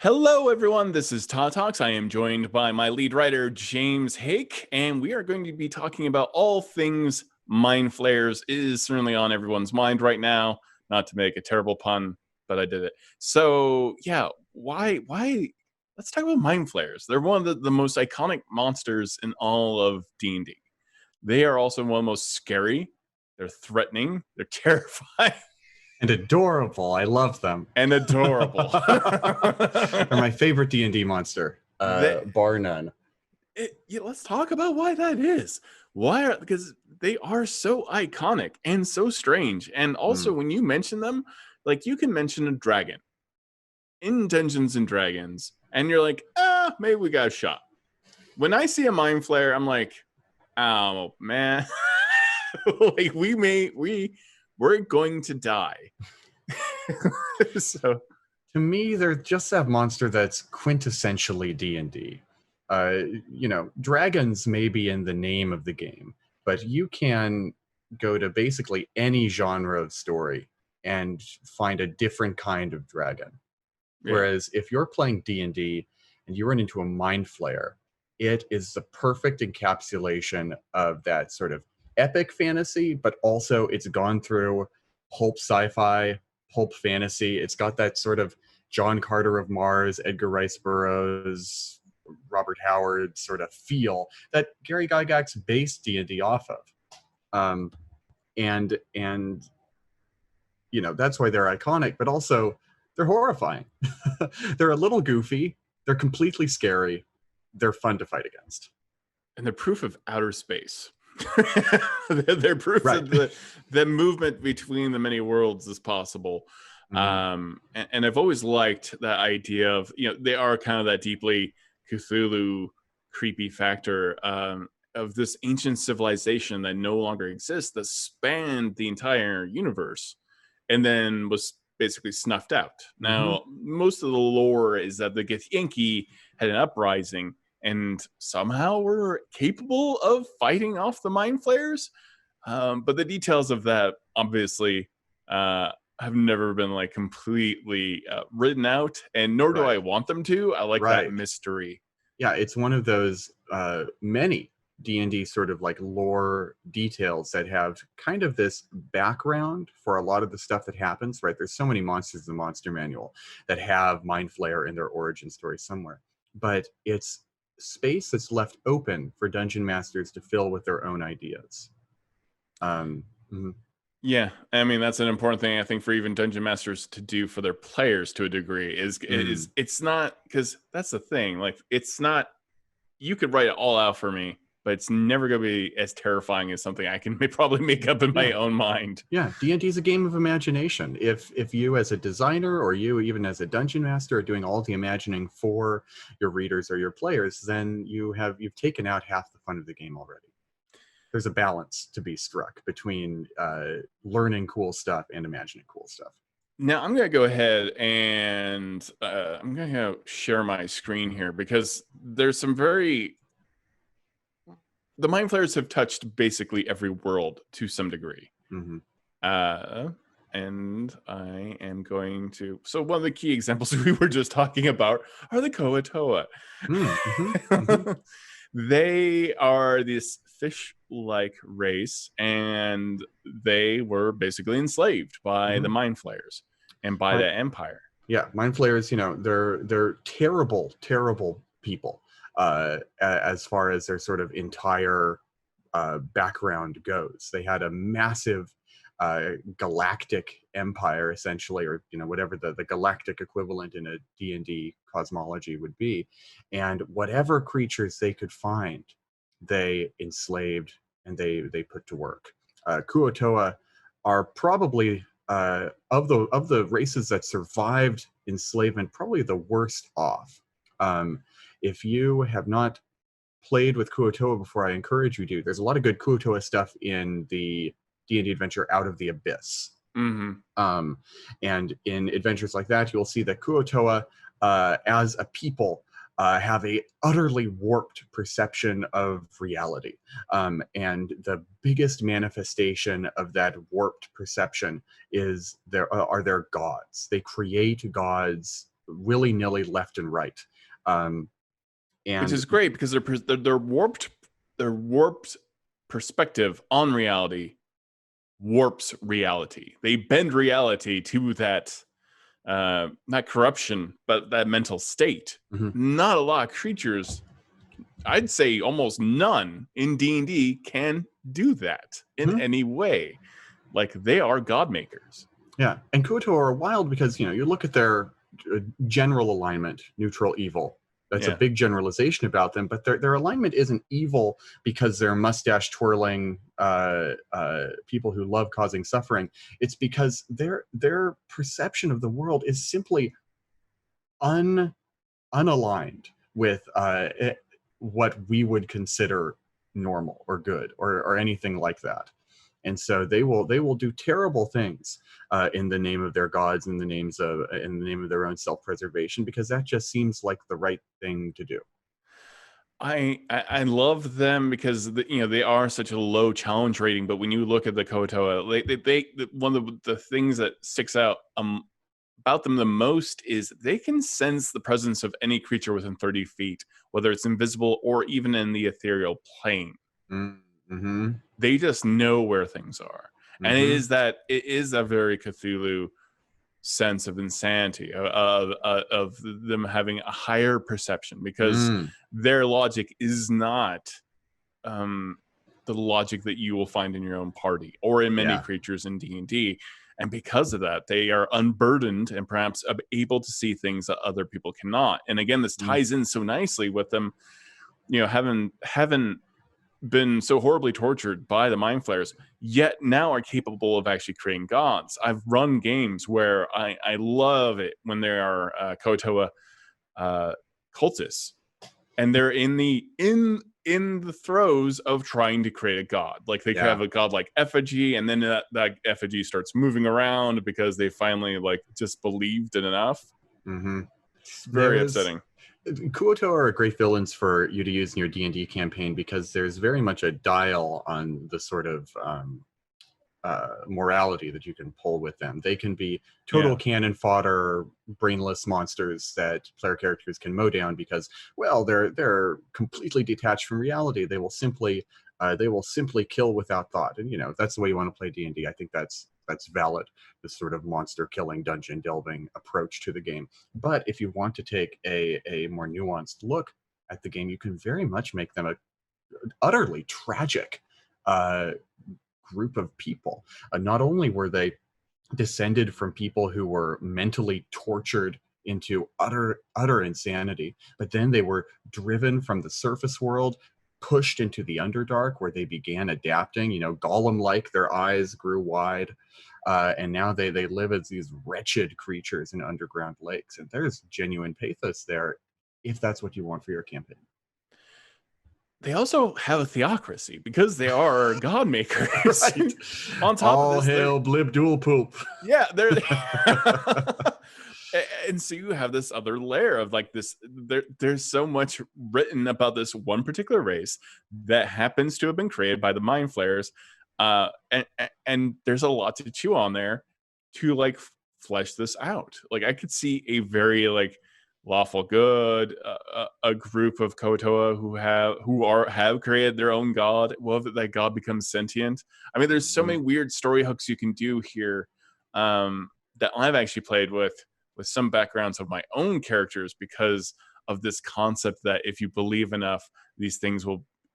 Hello, everyone. This is Todd Talks. I am joined by my lead writer, James Haeck, and we are going to be talking about all things Mind Flayers. It is certainly on everyone's mind right now. Not to make a terrible pun, but I did it. So, yeah, why? Let's talk about Mind Flayers. They're one of the most iconic monsters in all of D&D. They are also one of the most scary. They're threatening. They're terrifying. And adorable. I love them. And adorable. They're my favorite D&D monster, bar none. Let's talk about why that is. Because they are so iconic and so strange. And also, when you mention them, like you can mention a dragon in Dungeons and Dragons, and you're like, maybe we got a shot. When I see a Mind Flayer, I'm like, oh man, like we're going to die. So to me, they're just that monster that's quintessentially D&D. Dragons may be in the name of the game, but you can go to basically any genre of story and find a different kind of dragon. Yeah. Whereas if you're playing D&D and you run into a Mind Flayer, it is the perfect encapsulation of that sort of epic fantasy, but also it's gone through pulp sci-fi, pulp fantasy. It's got that sort of John Carter of Mars, Edgar Rice Burroughs, Robert Howard sort of feel that Gary Gygax based D&D off of. And that's why they're iconic, but also they're horrifying. They're a little goofy. They're completely scary. They're fun to fight against. And they're proof of outer space. They're proof that the movement between the many worlds is possible. And I've always liked that idea of, they are kind of that deeply Cthulhu creepy factor of this ancient civilization that no longer exists, that spanned the entire universe and then was basically snuffed out. Now, most of the lore is that the Githyanki had an uprising and somehow we're capable of fighting off the Mind Flayers. But the details of that, obviously, have never been like completely written out, and nor do I want them to. I like that mystery. Yeah, it's one of those many D&D sort of like lore details that have kind of this background for a lot of the stuff that happens, right? There's so many monsters in the Monster Manual that have Mind Flayer in their origin story somewhere. But it's space that's left open for dungeon masters to fill with their own ideas. Yeah, I mean, that's an important thing, I think, for even dungeon masters to do for their players to a degree is it's not, because that's the thing, like, it's not, you could write it all out for me, but it's never going to be as terrifying as something I can probably make up in my own mind. Yeah, D&D is a game of imagination. If you as a designer or you even as a dungeon master are doing all the imagining for your readers or your players, then you've taken out half the fun of the game already. There's a balance to be struck between learning cool stuff and imagining cool stuff. Now, I'm going to go ahead and I'm going to share my screen here because there's some the Mind Flayers have touched basically every world to some degree. And I am going to... So one of the key examples we were just talking about are the Koatoa. They are this fish-like race, and they were basically enslaved by the Mind Flayers and by the Empire. Yeah, Mind Flayers, they're terrible, terrible people. As far as their sort of entire background goes. They had a massive galactic empire, essentially, or whatever the galactic equivalent in a D&D cosmology would be. And whatever creatures they could find, they enslaved and they put to work. Kuo-toa are probably, of the races that survived enslavement, probably the worst off. If you have not played with Kuo-toa before, I encourage you to. There's a lot of good Kuo-toa stuff in the D&D adventure Out of the Abyss. And in adventures like that, you'll see that Kuo-toa, as a people, have a utterly warped perception of reality. And the biggest manifestation of that warped perception are their gods. They create gods willy-nilly left and right. And which is great because their warped perspective on reality warps reality. They bend reality to that not corruption, but that mental state. Not a lot of creatures, I'd say almost none in D&D can do that in any way. Like, they are god makers. Yeah, and Koto are wild because, you look at their general alignment, neutral evil. That's a big generalization about them, but their alignment isn't evil because they're mustache twirling people who love causing suffering. It's because their perception of the world is simply unaligned with what we would consider normal or good or anything like that. And so they will do terrible things in the name of their gods, in the name of their own self-preservation, because that just seems like the right thing to do. I love them because they are such a low challenge rating, but when you look at the Kotoa, they one of the things that sticks out about them the most is they can sense the presence of any creature within 30 feet, whether it's invisible or even in the ethereal plane. They just know where things are. And it is a very Cthulhu sense of insanity, of them having a higher perception, because their logic is not the logic that you will find in your own party or in many creatures in D&D. And because of that, they are unburdened and perhaps able to see things that other people cannot. And again, this ties in so nicely with them, having been so horribly tortured by the Mind Flayers, yet now are capable of actually creating gods. I've run games where I love it when there are Kotoa cultists, and they're in the throes of trying to create a god. Like, they could have a god like effigy, and then that effigy starts moving around because they finally just believed it enough. It's very upsetting. Kuoto are great villains for you to use in your D&D campaign because there's very much a dial on the sort of morality that you can pull with them. They can be total cannon fodder, brainless monsters that player characters can mow down because, well, they're completely detached from reality. They will simply kill without thought, and that's the way you want to play D&D. I think that's valid, this sort of monster killing, dungeon delving approach to the game. But if you want to take a more nuanced look at the game, you can very much make them a utterly tragic group of people. Not only were they descended from people who were mentally tortured into utter insanity, but then they were driven from the surface world, pushed into the Underdark, where they began adapting. Gollum-like, their eyes grew wide, and now they live as these wretched creatures in underground lakes. And there's genuine pathos there, if that's what you want for your campaign. They also have a theocracy because they are god makers. Right. On top all of this, hail blib dual poop. Yeah, they're and so you have this other layer of this. There's so much written about this one particular race that happens to have been created by the Mind Flayers, and there's a lot to chew on there to flesh this out. I could see a very lawful good, a group of Kotoa who have created their own god. Well, that god becomes sentient. I mean, there's so many weird story hooks you can do here that I've actually played with some backgrounds of my own characters because of this concept that if you believe enough, these things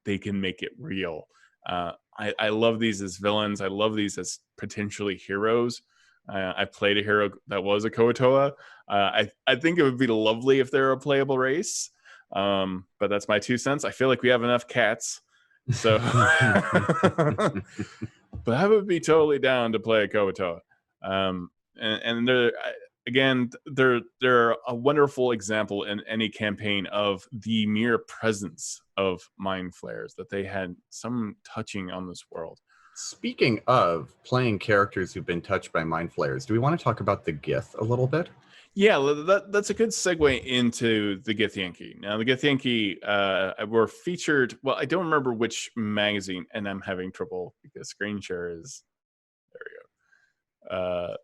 they can make it real. I love these as villains. I love these as potentially heroes. I played a hero that was a Kotoa. I think it would be lovely if they're a playable race, but that's my 2 cents. I feel like we have enough cats, so but I would be totally down to play a Kotoa. And they're a wonderful example in any campaign of the mere presence of Mind Flayers, that they had some touching on this world. Speaking of playing characters who've been touched by Mind Flayers, do we want to talk about the Gith a little bit? Yeah, that's a good segue into the Githyanki. Now, the Githyanki were featured, well, I don't remember which magazine, and I'm having trouble because screen share is, there we go,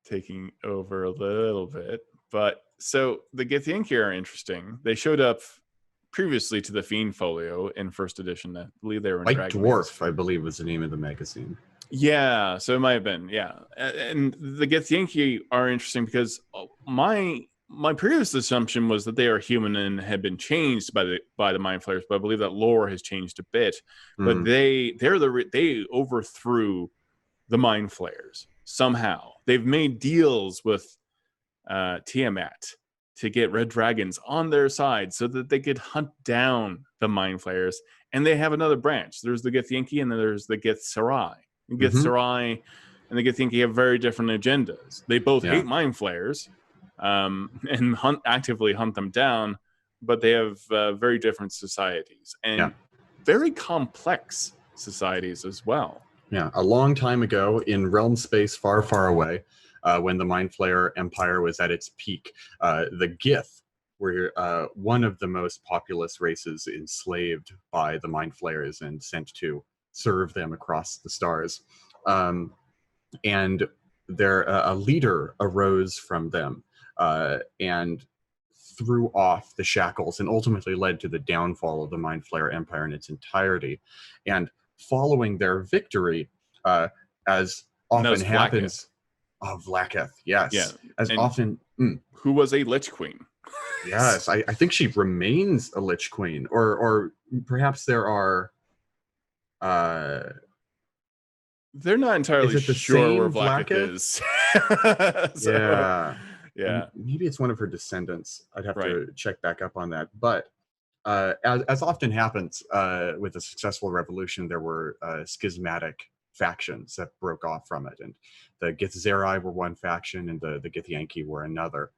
taking over a little bit. But so the Githyanki are interesting. They showed up previously to the Fiend Folio in first edition. I believe they were in White Dwarf, I believe, was the name of the magazine. Yeah, so it might have been, yeah. And the Githyanki are interesting because my previous assumption was that they are human and had been changed by the Mind Flayers, but I believe that lore has changed a bit. But they overthrew the Mind Flayers somehow. They've made deals with Tiamat to get red dragons on their side so that they could hunt down the Mind Flayers. And they have another branch. There's the Githyanki and then there's the Githzerai. Githzerai and the Githyanki have very different agendas. They both hate Mind Flayers and actively hunt them down, but they have very different societies and very complex societies as well. Yeah, a long time ago in realm space far, far away, when the Mind Flayer Empire was at its peak, the Gith were one of the most populous races enslaved by the Mind Flayers and sent to serve them across the stars. And a leader arose from them and threw off the shackles and ultimately led to the downfall of the Mind Flayer Empire in its entirety. And following their victory, as often happens, Vlaakith, yes, as and often, who was a Lich Queen. Yes, I think she remains a Lich Queen, or perhaps there are. They're not entirely sure where Vlaakith is. Yeah. Maybe it's one of her descendants. I'd have to check back up on that. But as often happens with a successful revolution, there were schismatic factions that broke off from it. And the Githzerai were one faction and the Githyanki were another.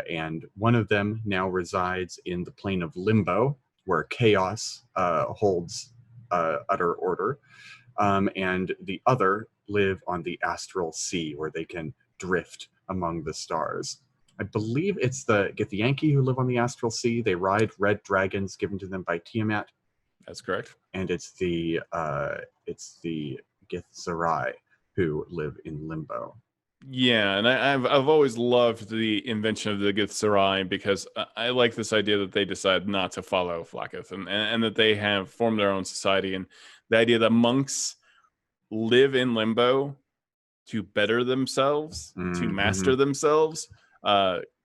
And one of them now resides in the plane of Limbo, where chaos holds utter order. And the other live on the astral sea, where they can drift among the stars. I believe it's the Githyanki who live on the astral sea. They ride red dragons given to them by Tiamat. That's correct. And it's the Githzerai who live in Limbo. Yeah, and I've always loved the invention of the Githzerai because I like this idea that they decide not to follow Vlaakith and that they have formed their own society, and the idea that monks live in Limbo to better themselves, to master themselves,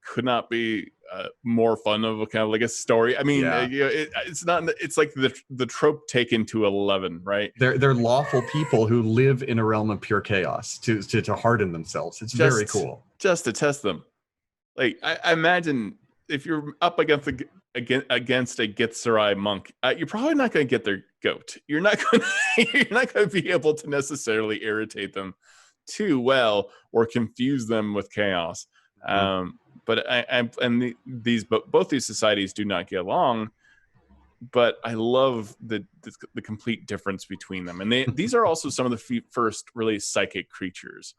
could not be more fun of a kind of like a story. I mean, it's not. It's like the trope taken to 11, right? They're lawful people who live in a realm of pure chaos to harden themselves. It's very cool. Just to test them. Like I imagine if you're up against a Githzerai monk, you're probably not going to get their goat. You're not going to be able to necessarily irritate them too well or confuse them with chaos. But both these societies do not get along. But I love the complete difference between them, and these are also some of the first really psychic creatures.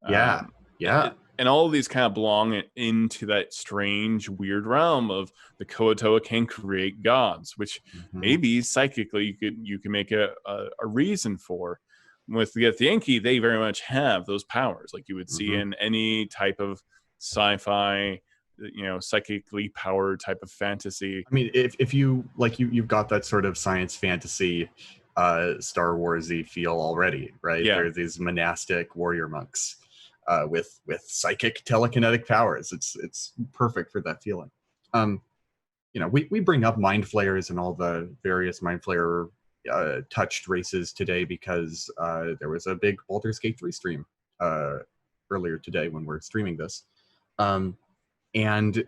And all of these kind of belong into that strange, weird realm of the Koatoa can create gods, which maybe psychically you can make a reason for. With the Githyanki, they very much have those powers, like you would see in any type of sci-fi, psychically powered type of fantasy. I mean, if you like, you've got that sort of science fantasy, Star Warsy feel already, right? Yeah. There are these monastic warrior monks with psychic telekinetic powers. It's perfect for that feeling. We bring up Mind Flayers and all the various Mind Flayer touched races today because there was a big Baldur's Gate 3 stream earlier today when we're streaming this. And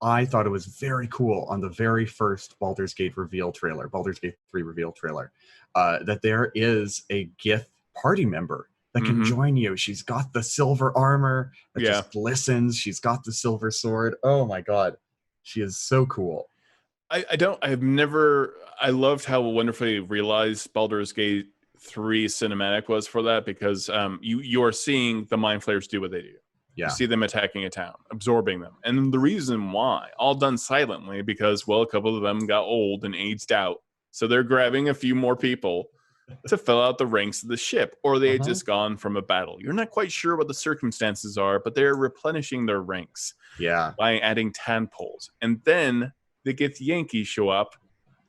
I thought it was very cool on the very first Baldur's Gate 3 reveal trailer, that there is a Gith party member that can join you. She's got the silver armor that just glistens. She's got the silver sword. Oh my God. She is so cool. I loved how wonderfully realized Baldur's Gate 3 cinematic was for that, because you are seeing the Mind Flayers do what they do. Yeah. You see them attacking a town, absorbing them. And the reason why, all done silently, because, well, a couple of them got old and aged out. So they're grabbing a few more people to fill out the ranks of the ship, or they had Uh-huh. just gone from a battle. You're not quite sure what the circumstances are, but they're replenishing their ranks Yeah. by adding tadpoles. And then the Githyanki show up,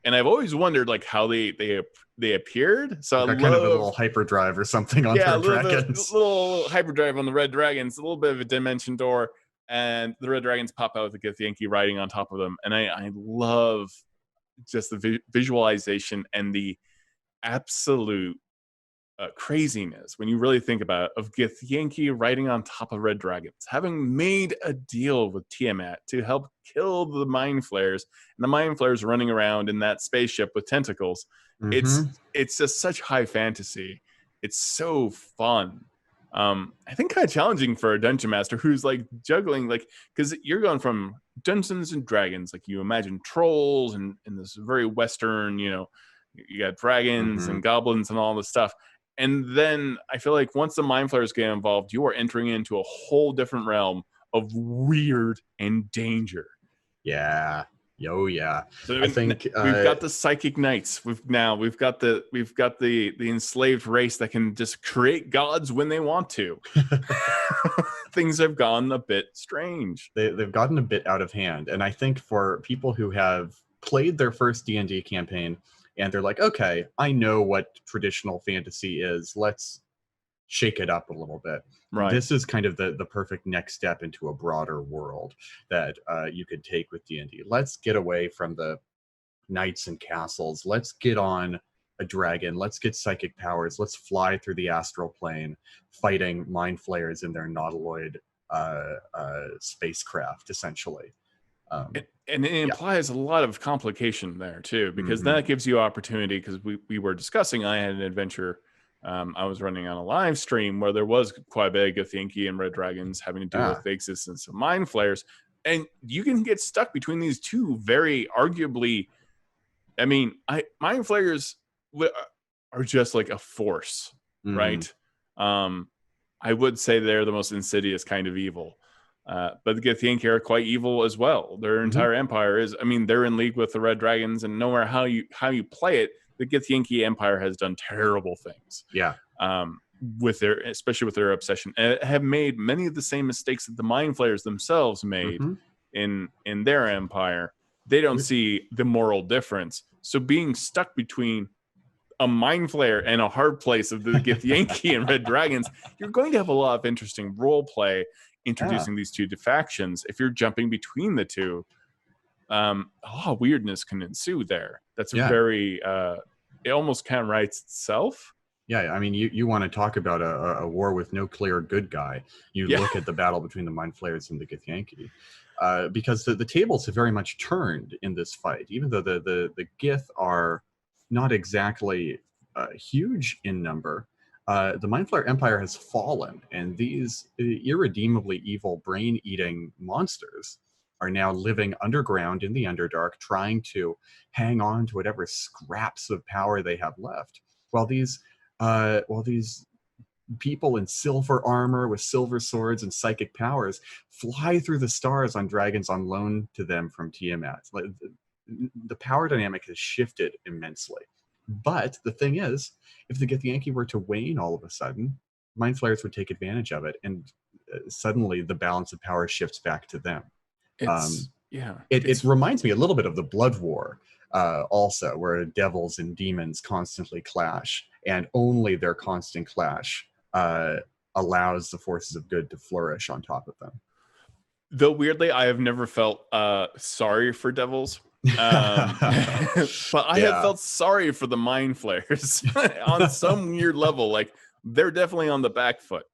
and I've always wondered like how they appeared. So I Got love kind of a little hyperdrive or something on yeah, their a little bit, dragons. little hyperdrive on the red dragons, a little bit of a dimension door, and the red dragons pop out with the Githyanki riding on top of them. And I love just the visualization and the absolute craziness when you really think about it, of Githyanki riding on top of red dragons, having made a deal with Tiamat to help kill the mind flayers, and the mind flayers running around in that spaceship with tentacles. Mm-hmm. It's just such high fantasy. It's so fun. I think kind of challenging for a dungeon master who's like juggling, like, because you're going from Dungeons and Dragons, like you imagine trolls and this very Western, you know, you got dragons Mm-hmm. and goblins and all this stuff. And then I feel like once the mind flayers get involved, you are entering into a whole different realm of weird and danger. Yeah. Oh yeah. So I think we've got the psychic knights. We've got the enslaved race that can just create gods when they want to. Things have gone a bit strange. they've gotten a bit out of hand, and I think for people who have played their first D&D campaign and they're like, okay, I know what traditional fantasy is, let's shake it up a little bit. Right. This is kind of the perfect next step into a broader world that you could take with D&D. Let's get away from the knights and castles. Let's get on a dragon. Let's get psychic powers. Let's fly through the astral plane, fighting mind flayers in their nautiloid spacecraft, essentially. And it implies a lot of complication there too, because Mm-hmm. that gives you opportunity. Because we were discussing, I had an adventure I was running on a live stream where there was quite a bit of Githyanki and red dragons having to do with the existence of mind flayers, and you can get stuck between these two very arguably. I mean, mind flayers are just like a force, Mm-hmm. right? I would say they're the most insidious kind of evil. But the Githyanki are quite evil as well. Their entire empire is, I mean, they're in league with the red dragons, and no matter how you play it, the Githyanki empire has done terrible things. Yeah. Especially with their obsession, and have made many of the same mistakes that the mind flayers themselves made in their empire. They don't see the moral difference. So being stuck between a mind flayer and a hard place of the Githyanki and red dragons, you're going to have a lot of interesting role play introducing these two factions. If you're jumping between the two, a lot of weirdness can ensue there. That's very it almost kind of writes itself. Yeah, I mean, you want to talk about a war with no clear good guy. You look at the battle between the mind flayers and the Githyanki, because the tables have very much turned in this fight. Even though the Gith are not exactly huge in number, the mind flayer empire has fallen, and these irredeemably evil brain-eating monsters are now living underground in the Underdark, trying to hang on to whatever scraps of power they have left. While these people in silver armor with silver swords and psychic powers fly through the stars on dragons on loan to them from Tiamat. Like, the power dynamic has shifted immensely. But the thing is, if the Githyanki were to wane all of a sudden, mind flayers would take advantage of it, and suddenly the balance of power shifts back to them. It reminds me a little bit of the Blood War, also, where devils and demons constantly clash, and only their constant clash allows the forces of good to flourish on top of them. Though weirdly, I have never felt sorry for devils. But I have felt sorry for the mind flayers on some weird level. Like, they're definitely on the back foot.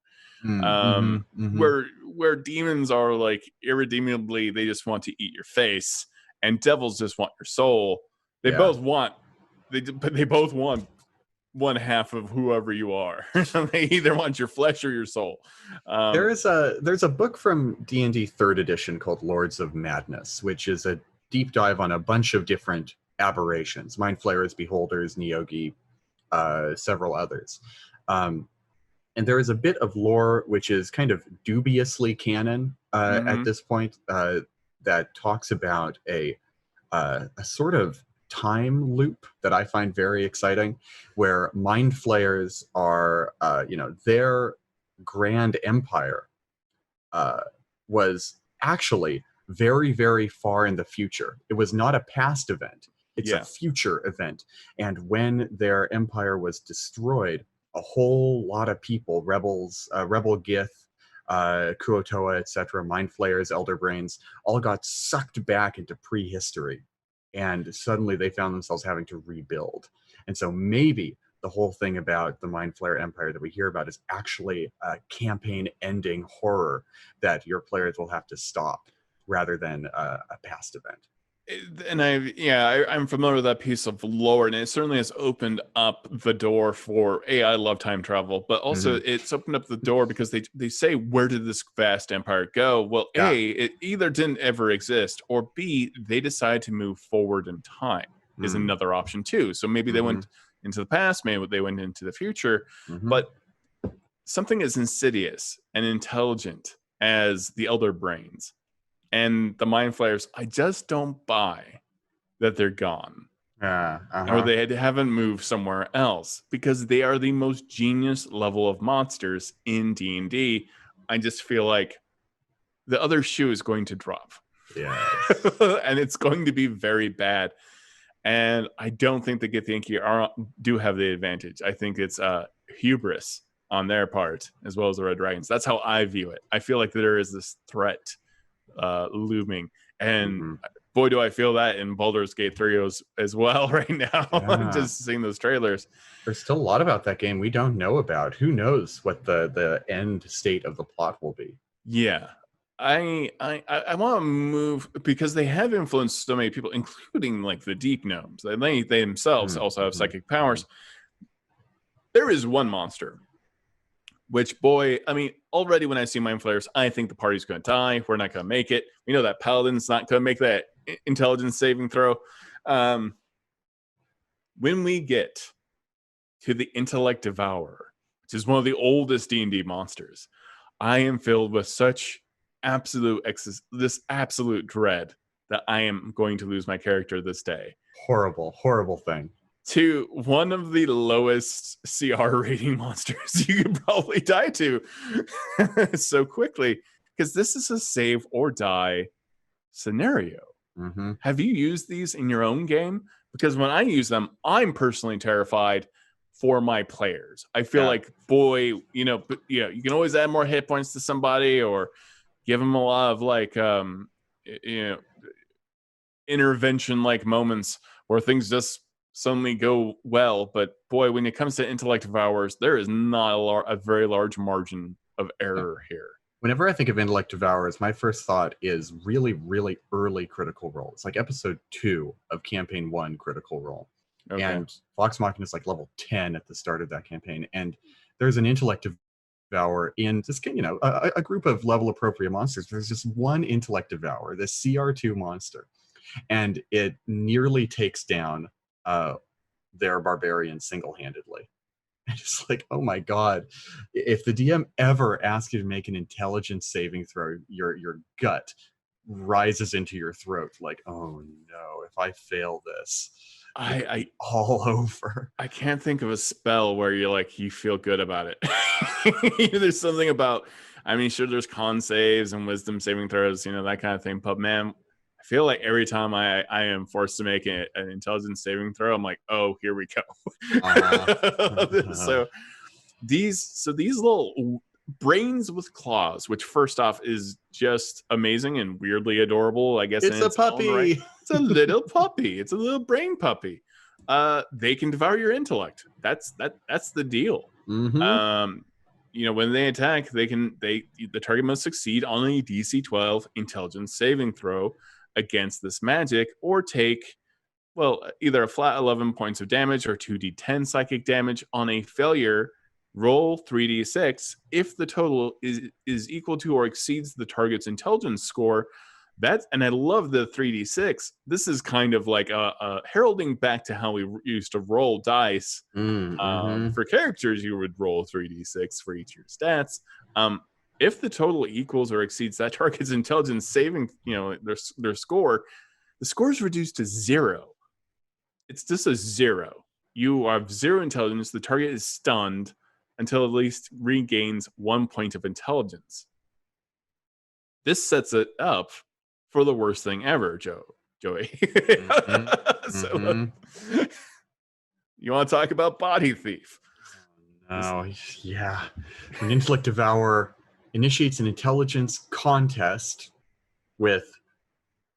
Where demons are like irredeemably, they just want to eat your face, and devils just want your soul. They both want one half of whoever you are. They either want your flesh or your soul. There's a book from D&D 3rd edition called Lords of Madness, which is a deep dive on a bunch of different aberrations: mind flayers, beholders, Neogi, several others. And there is a bit of lore which is kind of dubiously canon at this point, that talks about a sort of time loop that I find very exciting, where mind flayers are, their grand empire was actually very, very far in the future. It was not a past event. It's a future event. And when their empire was destroyed, a whole lot of people, rebels, Rebel Gith, Kuotoa, etc., Mind Flayers, Elder Brains, all got sucked back into prehistory. And suddenly they found themselves having to rebuild. And so maybe the whole thing about the Mind Flayer Empire that we hear about is actually a campaign-ending horror that your players will have to stop rather than a past event. And I'm familiar with that piece of lore, and it certainly has opened up the door for I love time travel, but also it's opened up the door because they say, where did this vast empire go? Well, it either didn't ever exist, or B, they decide to move forward in time is another option too. So maybe they went into the past, maybe they went into the future, but something as insidious and intelligent as the Elder Brains and the Mind Flayers, I just don't buy that they're gone. Or they haven't moved somewhere else, because they are the most genius level of monsters in D&D. I just feel like the other shoe is going to drop. Yes. And it's going to be very bad. And I don't think the Githyanki do have the advantage. I think it's hubris on their part, as well as the Red Dragons. That's how I view it. I feel like there is this threat looming, and boy, do I feel that in Baldur's Gate 3 as well right now. Just seeing those trailers. There's still a lot about that game we don't know about. Who knows what the end state of the plot will be? Yeah, I want to move, because they have influenced so many people, including like the Deep Gnomes. They themselves also have psychic powers. There is one monster, which, boy, I mean, already when I see Mind Flayers, I think the party's going to die. We're not going to make it. We know that Paladin's not going to make that intelligence saving throw. When we get to the Intellect Devourer, which is one of the oldest D&D monsters, I am filled with such absolute dread that I am going to lose my character this day. Horrible, horrible thing. To one of the lowest CR rating monsters you could probably die to so quickly, because this is a save or die scenario. Have you used these in your own game? Because when I use them, I'm personally terrified for my players. I feel like, boy, you can always add more hit points to somebody, or give them a lot of like intervention like moments where things just suddenly go well. But boy, when it comes to Intellect Devourers, there is not a very large margin of error here. Whenever I think of Intellect Devourers, my first thought is really, really early Critical Role. It's like episode 2 of campaign 1 Critical Role. Okay. And Vox Machina is like level 10 at the start of that campaign. And there's an Intellect Devourer in just, a group of level appropriate monsters. There's just one Intellect Devourer, this CR2 monster. And it nearly takes down their barbarian single-handedly. And it's like, oh my god, if the DM ever asks you to make an intelligence saving throw, your gut rises into your throat like, oh no, if I fail this, I all over. I can't think of a spell where you feel good about it. There's something about, I mean, sure, there's con saves and wisdom saving throws, that kind of thing, but man, I feel like every time I am forced to make an intelligence saving throw, I'm like, oh, here we go. So these little brains with claws, which first off is just amazing and weirdly adorable, I guess. It's a puppy. Right. It's a little puppy. It's a little brain puppy. They can devour your intellect. That's the deal. When they attack, the target must succeed on a DC 12 intelligence saving throw against this magic, or take, either a flat 11 points of damage or 2d10 psychic damage. On a failure, roll 3d6. If the total is equal to or exceeds the target's intelligence score, and I love the 3d6. This is kind of like a heralding back to how we used to roll dice. For characters, you would roll 3d6 for each of your stats. If the total equals or exceeds that target's intelligence saving, their score, the score is reduced to 0. it's just a 0. You have 0 intelligence. The target is stunned until at least regains 1 point of intelligence. This sets it up for the worst thing ever, Joey. Mm-hmm. So, Mm-hmm. you want to talk about body thief? Oh, yeah. When Intellect Devourer initiates an intelligence contest with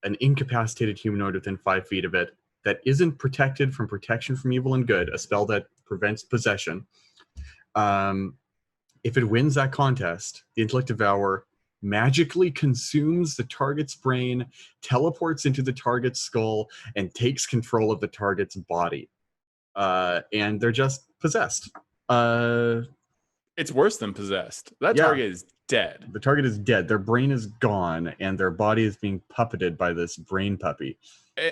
an incapacitated humanoid within 5 feet of it that isn't protected from protection from evil and good, a spell that prevents possession. If it wins that contest, the Intellect Devourer magically consumes the target's brain, teleports into the target's skull, and takes control of the target's body. And they're just possessed. It's worse than possessed. That target is dead. The target is dead. Their brain is gone, and their body is being puppeted by this brain puppy.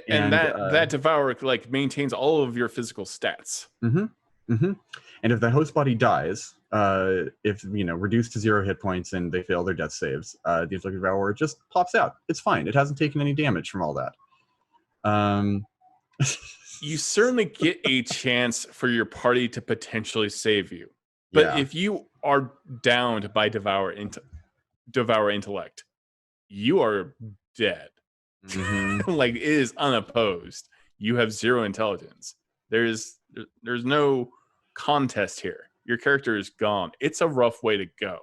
And that devourer like maintains all of your physical stats. Mm-hmm. Mm-hmm. And if the host body dies, if reduced to 0 hit points and they fail their death saves, the Intellect Devourer just pops out. It's fine. It hasn't taken any damage from all that. You certainly get a chance for your party to potentially save you. But if you are downed by Devour Intellect, you are dead. Mm-hmm. Like, it is unopposed. You have 0 intelligence. There's no contest here. Your character is gone. It's a rough way to go.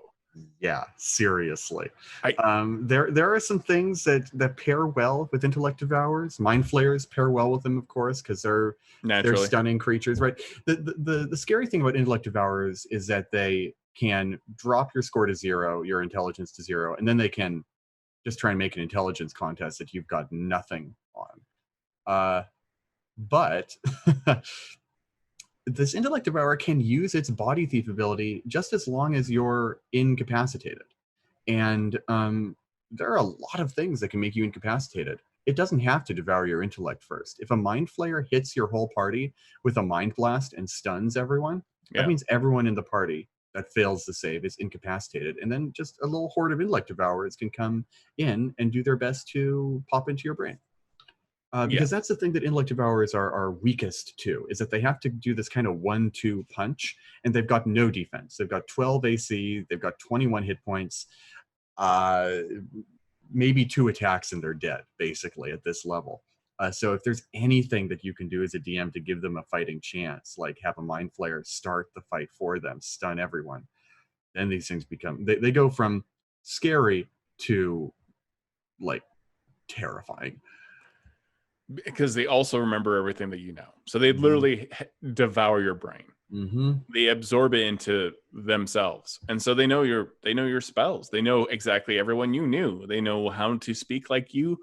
Yeah, seriously. There are some things that pair well with Intellect Devourers. Mind Flayers pair well with them, of course, because they're stunning creatures, right? The scary thing about Intellect Devourers is that they can drop your score to 0, your intelligence to 0, and then they can just try and make an intelligence contest that you've got nothing on. But this Intellect Devourer can use its body thief ability just as long as you're incapacitated. And there are a lot of things that can make you incapacitated. It doesn't have to devour your intellect first. If a Mind Flayer hits your whole party with a Mind Blast and stuns everyone, that means everyone in the party that fails the save is incapacitated. And then just a little horde of Intellect Devourers can come in and do their best to pop into your brain. Because that's the thing that Intellect Devourers are weakest to, is that they have to do this kind of 1-2 punch, and they've got no defense. They've got 12 AC, they've got 21 hit points, maybe 2 attacks and they're dead, basically, at this level. So if there's anything that you can do as a DM to give them a fighting chance, like have a Mind Flayer start the fight for them, stun everyone, then these things become, they go from scary to, like, terrifying. Because they also remember everything that you know. So they literally devour your brain. Mm-hmm. They absorb it into themselves. And so they know your spells. They know exactly everyone you knew. They know how to speak like you.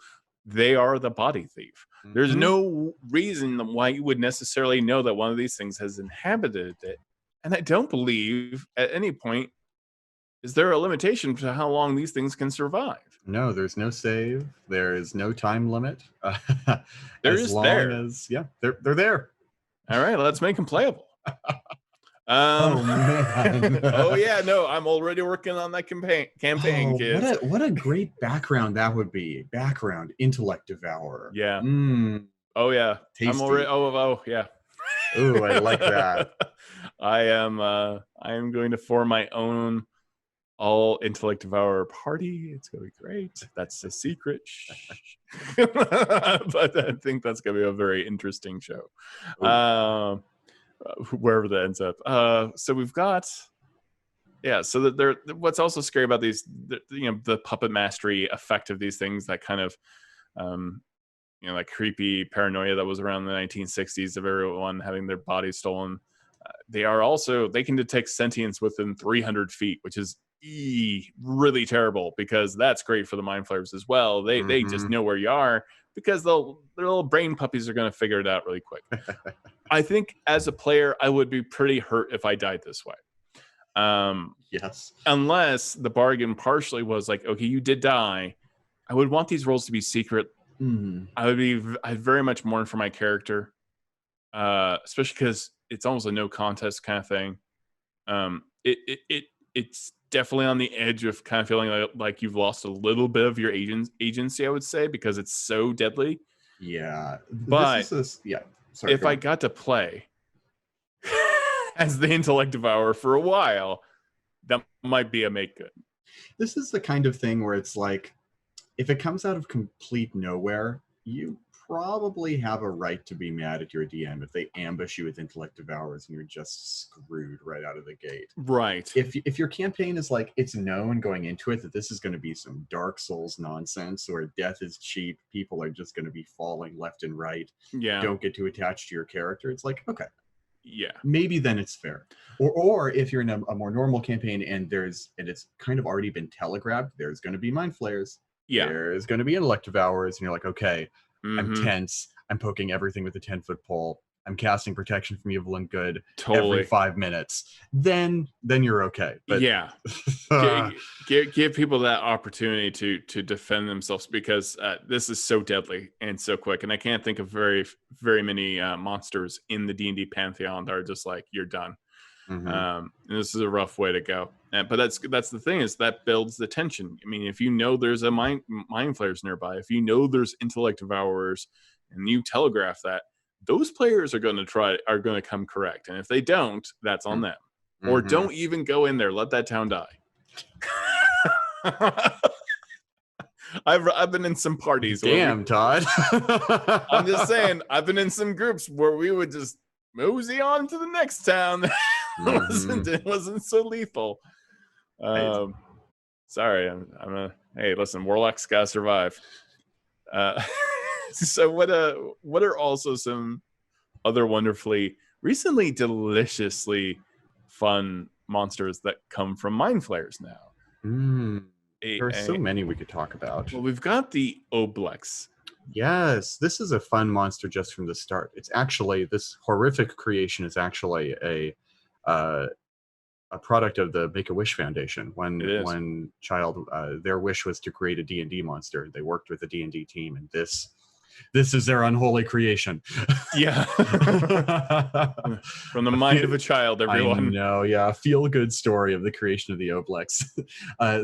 They are the body thief. Mm-hmm. There's no reason why you would necessarily know that one of these things has inhabited it. And I don't believe at any point is there a limitation to how long these things can survive. No, there's no save. There is no time limit. They're as just long there. As they're there. All right, let's make them playable. Oh man! Oh yeah, no, I'm already working on that campaign, kids. What a great background that would be. Background Intellect Devourer. Yeah. Oh yeah. Tasty. I'm already. Oh yeah. Ooh, I like that. I am going to form my own all Intellect Devourer party. It's gonna be great. That's a secret. But I think that's gonna be a very interesting show. Wherever that ends up. So we've got, so that what's also scary about these, the puppet mastery effect of these things, that kind of, like creepy paranoia that was around the 1960s of everyone having their bodies stolen. They can detect sentience within 300 feet, which is really terrible, because that's great for the Mind Flayers as well. They just know where you are, because their little brain puppies are going to figure it out really quick. I think as a player, I would be pretty hurt if I died this way. Yes. Unless the bargain partially was like, okay, you did die. I would want these roles to be secret. I'd very much mourn for my character, especially because it's almost a no contest kind of thing. It's definitely on the edge of kind of feeling like you've lost a little bit of your agency, I would say, because it's so deadly. Yeah. But Sorry, if I got to play as the Intellect Devourer for a while, that might be a make good. This is the kind of thing where it's like, if it comes out of complete nowhere, you probably have a right to be mad at your DM if they ambush you with Intellect Devourers and you're just screwed right out of the gate. Right. If your campaign is like, it's known going into it that this is going to be some Dark Souls nonsense where death is cheap, people are just going to be falling left and right, Yeah. don't get to attach to your character, it's like, okay. Yeah. Maybe then it's fair. Or if you're in a more normal campaign and it's kind of already been telegraphed, there's going to be Mind Flayers. Yeah. There's going to be Intellect Devourers, and you're like, okay, I'm Mhm. tense. I'm poking everything with a 10-foot pole. I'm casting Protection from Evil and Good Totally. every 5 minutes. Then you're okay. But yeah. Give people that opportunity to defend themselves, because this is so deadly and so quick. And I can't think of very, very many monsters in the D&D pantheon that are just like, you're done. Mhm. And this is a rough way to go. But that's the thing, is that builds the tension. I mean, if you know there's a mind flayers nearby, if you know there's Intellect Devourers, and you telegraph that, those players are going to come correct. And if they don't, that's on them. Or don't even go in there. Let that town die. I've been in some parties. Damn, Todd. I'm just saying, I've been in some groups where we would just mosey on to the next town. It wasn't so lethal. Sorry, hey, listen, warlocks gotta survive. So what are also some other wonderfully, recently deliciously fun monsters that come from Mind Flayers now? There are so many we could talk about. Well, we've got the Oblex. Yes, this is a fun monster just from the start. It's actually, this horrific creation is actually a product of the Make-A-Wish Foundation. When child, their wish was to create a D&D monster. They worked with the D&D team, and this is their unholy creation. Yeah. From the mind of a child, everyone. I know, yeah. A feel-good story of the creation of the Oblex.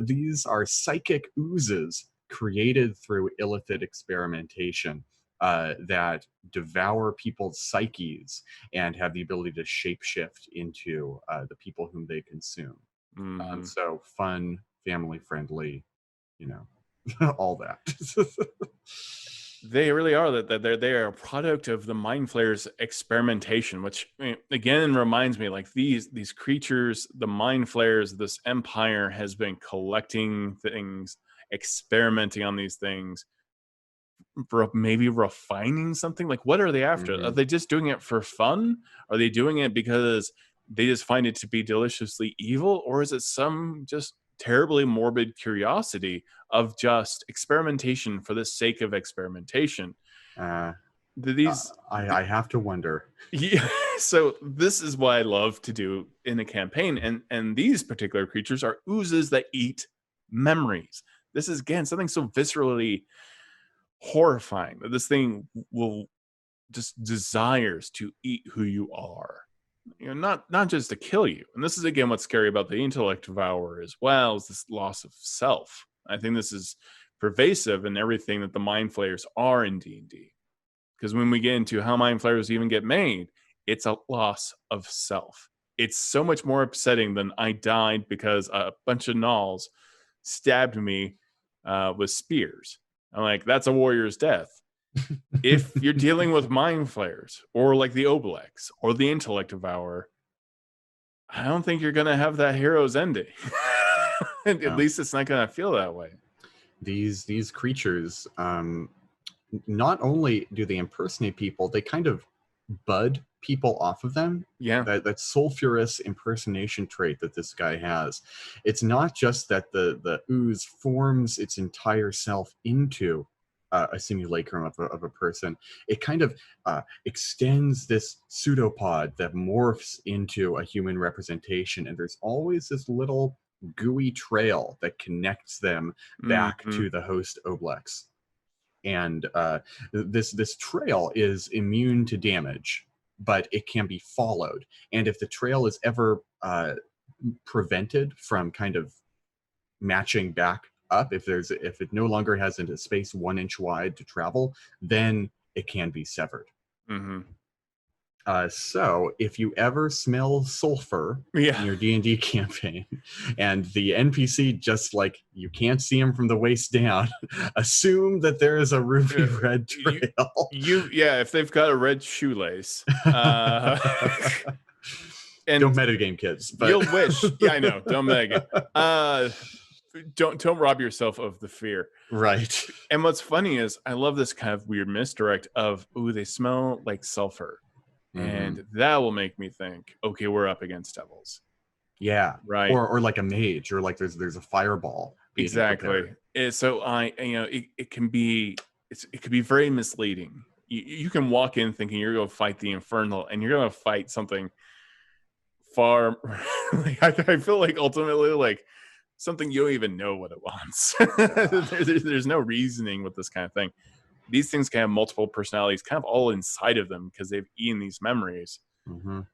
These are psychic oozes created through illithid experimentation that devour people's psyches and have the ability to shapeshift into the people whom they consume. So fun, family-friendly, all that. They really are. They are a product of the Mind Flayers experimentation, which again reminds me, like these creatures, the Mind Flayers, this empire has been collecting things, experimenting on these things, maybe refining something. Like, what are they after? Are they just doing it for fun? Are they doing it because they just find it to be deliciously evil? Or is it some just terribly morbid curiosity of just experimentation for the sake of experimentation? I have to wonder. Yeah. So this is what I love to do in a campaign, and these particular creatures are oozes that eat memories. This is, again, something so viscerally horrifying that this thing will just desires to eat who you are. Not just to kill you. And this is, again, what's scary about the Intellect Devourer as well, is this loss of self. I think this is pervasive in everything that the Mind Flayers are in D&D. Because when we get into how Mind Flayers even get made, it's a loss of self. It's so much more upsetting than I died because a bunch of gnolls stabbed me with spears. I'm like, that's a warrior's death. If you're dealing with Mind Flayers or like the Oblex or the Intellect Devourer, I don't think you're going to have that hero's ending. At least it's not going to feel that way. These creatures, not only do they impersonate people, they kind of bud people off of them. Yeah. That sulfurous impersonation trait that this guy has. It's not just that the ooze forms its entire self into a simulacrum of a person. It kind of extends this pseudopod that morphs into a human representation, and there's always this little gooey trail that connects them back to the host Oblex. And this trail is immune to damage, but it can be followed. And if the trail is ever prevented from kind of matching back up, if it no longer has a space 1 inch wide to travel, then it can be severed. So if you ever smell sulfur in your D&D campaign, and the NPC just like you can't see him from the waist down, assume that there is a ruby red trail. If they've got a red shoelace. And don't metagame, kids. But... You'll wish. Yeah, I know. Don't metagame. Don't rob yourself of the fear. Right. And what's funny is I love this kind of weird misdirect of, ooh, they smell like sulfur. And that will make me think, okay, we're up against devils. Yeah. Right. Or like a mage, or like there's a fireball. Exactly. So it can be very misleading. You can walk in thinking you're going to fight the infernal, and you're going to fight something far. I feel like ultimately like something you don't even know what it wants. There's no reasoning with this kind of thing. These things can have multiple personalities kind of all inside of them because they've eaten these memories,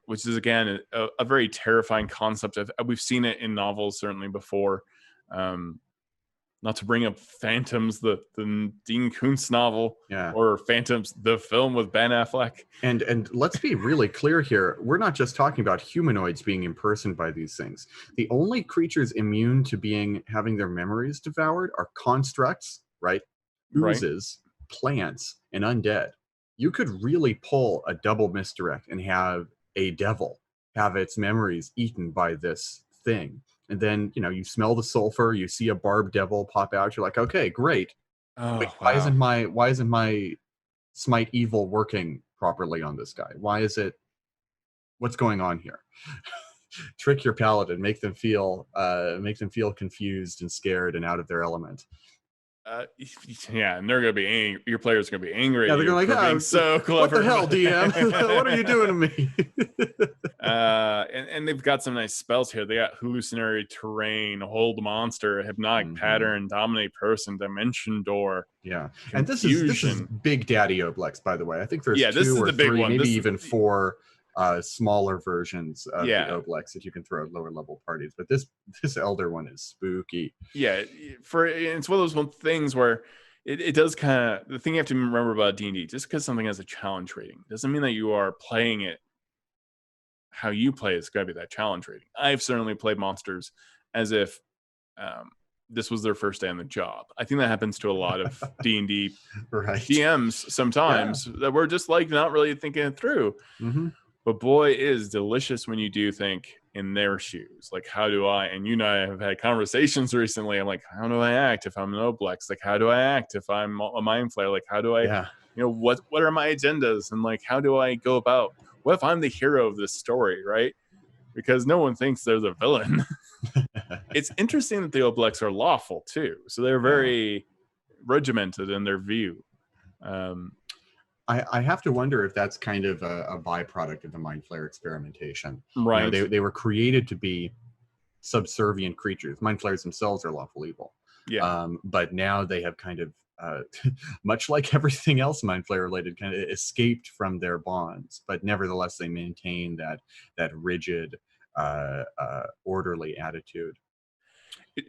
which is, again, a very terrifying concept. We've seen it in novels certainly before. Not to bring up Phantoms, the Dean Koontz novel, or Phantoms, the film with Ben Affleck. And let's be really clear here. We're not just talking about humanoids being impersoned by these things. The only creatures immune to having their memories devoured are constructs, right? Oozes, plants, and undead. You could really pull a double misdirect and have a devil have its memories eaten by this thing. And then, you smell the sulfur, you see a barbed devil pop out, you're like, okay, great. Wait, why isn't my smite evil working properly on this guy? What's going on here? Trick your paladin, make them feel confused and scared and out of their element. And they're gonna be angry. Your players are gonna be angry. Yeah, they're gonna be like, so clever. What the hell, DM? What are you doing to me? And they've got some nice spells here. They got hallucinatory terrain, hold monster, hypnotic pattern, dominate person, dimension door. Yeah, confusion. And this is Big Daddy Oblex, by the way. I think there's this is two or the big three, one. maybe even four smaller versions of the Oblex that you can throw at lower level parties. But this elder one is spooky. Yeah, it's one of those things where it does kind of, the thing you have to remember about D&D, just because something has a challenge rating doesn't mean that you are playing it how you play is going to be that challenge rating. I've certainly played monsters as if this was their first day on the job. I think that happens to a lot of D&D DMs sometimes, that we're just like not really thinking it through. But boy, it is delicious when you do think in their shoes. Like, how do I, and you and I have had conversations recently. I'm like, how do I act if I'm an Oblex? Like, how do I act if I'm a Mind Flayer? Like, how do I, what are my agendas? And like, how do I go about, what if I'm the hero of this story, right? Because no one thinks they're the villain. It's interesting that the Oblex are lawful too. So they're very regimented in their view. I have to wonder if that's kind of a byproduct of the Mind Flayer experimentation. Right. They were created to be subservient creatures. Mind Flayers themselves are lawful evil. Yeah. But now they have kind of, much like everything else Mind Flayer related, kind of escaped from their bonds. But nevertheless, they maintain that rigid, orderly attitude.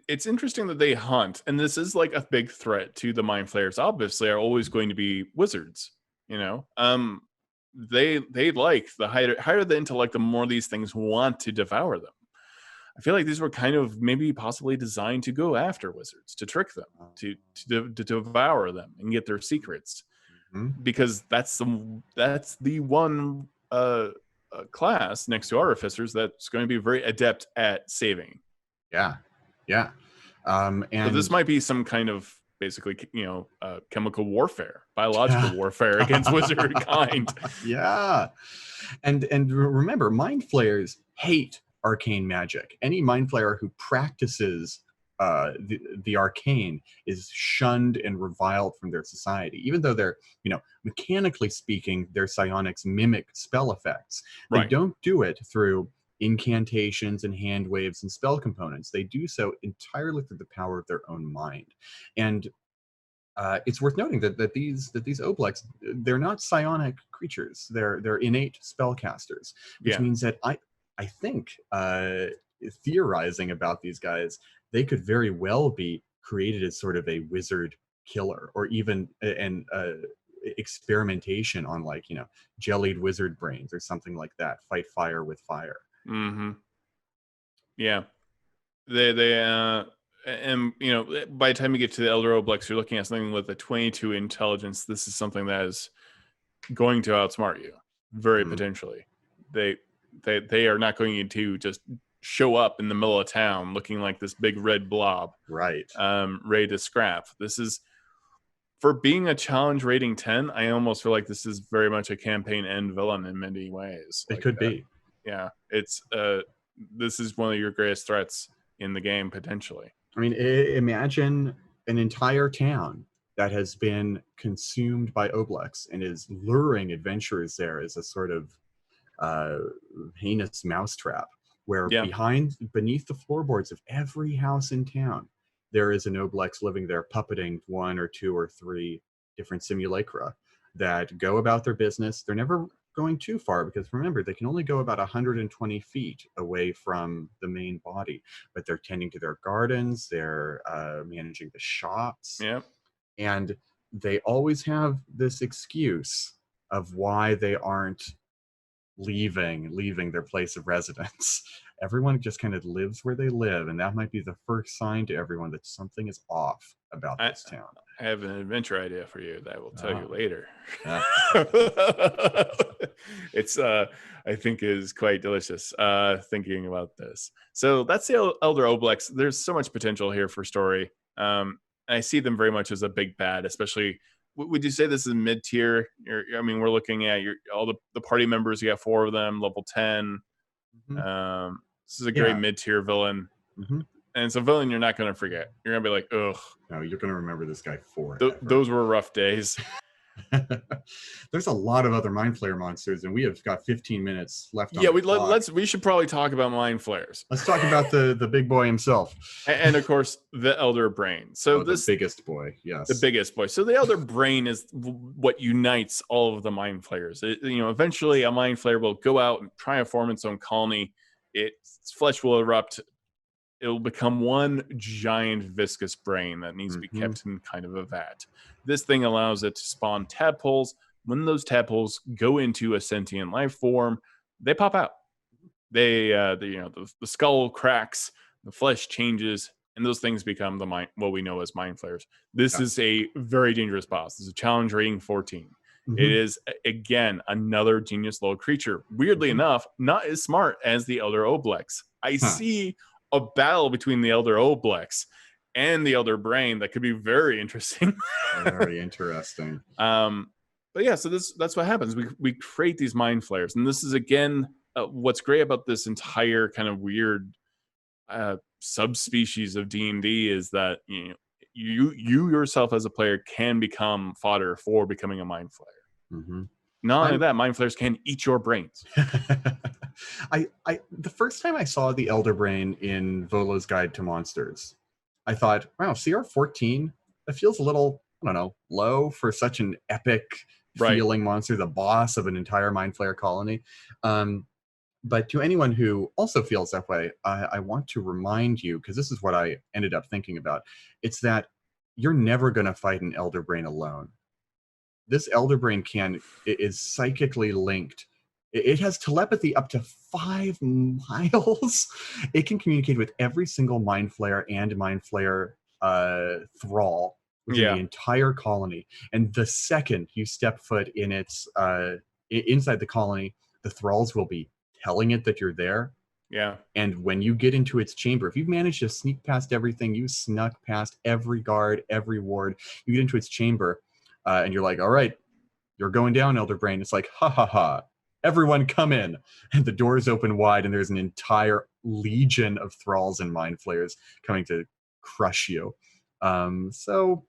It's interesting that they hunt, and this is like a big threat to the Mind Flayers. Obviously, are always going to be wizards. They like the higher the intellect, the more these things want to devour them. I feel like these were kind of maybe possibly designed to go after wizards, to trick them, to devour them and get their secrets, because that's the one class next to artificers that's going to be very adept at saving. And so this might be some kind of basically, chemical warfare, biological warfare against wizard kind. And remember, Mind Flayers hate arcane magic. Any Mind Flayer who practices the arcane is shunned and reviled from their society, even though they're, mechanically speaking, their psionics mimic spell effects. They don't do it through incantations and hand waves and spell components. They do so entirely through the power of their own mind. And it's worth noting that these Oblex, they're not psionic creatures. They're innate spellcasters, which means that I think, theorizing about these guys, they could very well be created as sort of a wizard killer, or even experimentation on like, you know, jellied wizard brains or something like that. Fight fire with fire. Mm-hmm. Yeah. They and you know, by the time you get to the Elder Oblex, you're looking at something with a 22 intelligence. This is something that is going to outsmart you very potentially. They are not going to just show up in the middle of town looking like this big red blob, right? Ready to scrap. This is, for being a challenge rating 10, I almost feel like this is very much a campaign end villain in many ways. It could be. Yeah, it's this is one of your greatest threats in the game potentially. I mean, imagine an entire town that has been consumed by Oblex and is luring adventurers there as a sort of heinous mousetrap, where beneath the floorboards of every house in town, there is an Oblex living there, puppeting 1 or 2 or 3 different simulacra that go about their business. They're never going too far, because remember, they can only go about 120 feet away from the main body, but they're tending to their gardens, they're managing the shops, and they always have this excuse of why they aren't leaving their place of residence. Everyone just kind of lives where they live, and that might be the first sign to everyone that something is off about this town. I have an adventure idea for you that I will tell you later. It's I think is quite delicious thinking about this. So that's the Elder Oblex. There's so much potential here for story. I see them very much as a big bad, especially. Would you say this is mid-tier? I mean, we're looking at all the party members. You got 4 of them, level 10. This is a great mid-tier villain. And it's a villain you're not going to forget. You're going to be like, ugh. No, you're going to remember this guy forever. Those were rough days. There's a lot of other Mind Flayer monsters, and we have got 15 minutes left. We should probably talk about Mind Flayers. Let's talk about the big boy himself, and of course the Elder Brain. So the biggest boy, yes, the biggest boy. So the Elder Brain is what unites all of the Mind Flayers. Eventually a Mind Flayer will go out and try to form its own colony. Its flesh will erupt. It will become one giant viscous brain that needs to be kept in kind of a vat. This thing allows it to spawn tadpoles. When those tadpoles go into a sentient life form, they pop out. The skull cracks, the flesh changes, and those things become what we know as Mind Flayers. This is a very dangerous boss. This is a challenge rating 14. It is, again, another genius level creature. Weirdly enough, not as smart as the Elder Oblex. I see a battle between the Elder Oblex and the Elder Brain that could be very interesting. Very interesting. But yeah, so that's what happens. We create these Mind Flayers, and this is again what's great about this entire kind of weird subspecies of D&D is that you yourself as a player can become fodder for becoming a Mind Flayer. Not only that, Mind Flayers can eat your brains. The first time I saw the Elder Brain in Volo's Guide to Monsters, I thought, wow, CR 14, that feels a little, I don't know, low for such an epic feeling monster, the boss of an entire Mind Flayer colony. But to anyone who also feels that way, I want to remind you, because this is what I ended up thinking about, it's that you're never going to fight an Elder Brain alone. This Elder Brain is psychically linked. It has telepathy up to 5 miles. It can communicate with every single Mind Flayer and Mind Flayer thrall within the entire colony. And the second you step foot in its inside the colony, the thralls will be telling it that you're there. Yeah. And when you get into its chamber, if you've managed to sneak past everything, you snuck past every guard, every ward, you get into its chamber, and you're like, all right, you're going down, Elder Brain. It's like, ha ha ha. Everyone come in. And the doors open wide, and there's an entire legion of thralls and Mind Flayers coming to crush you. So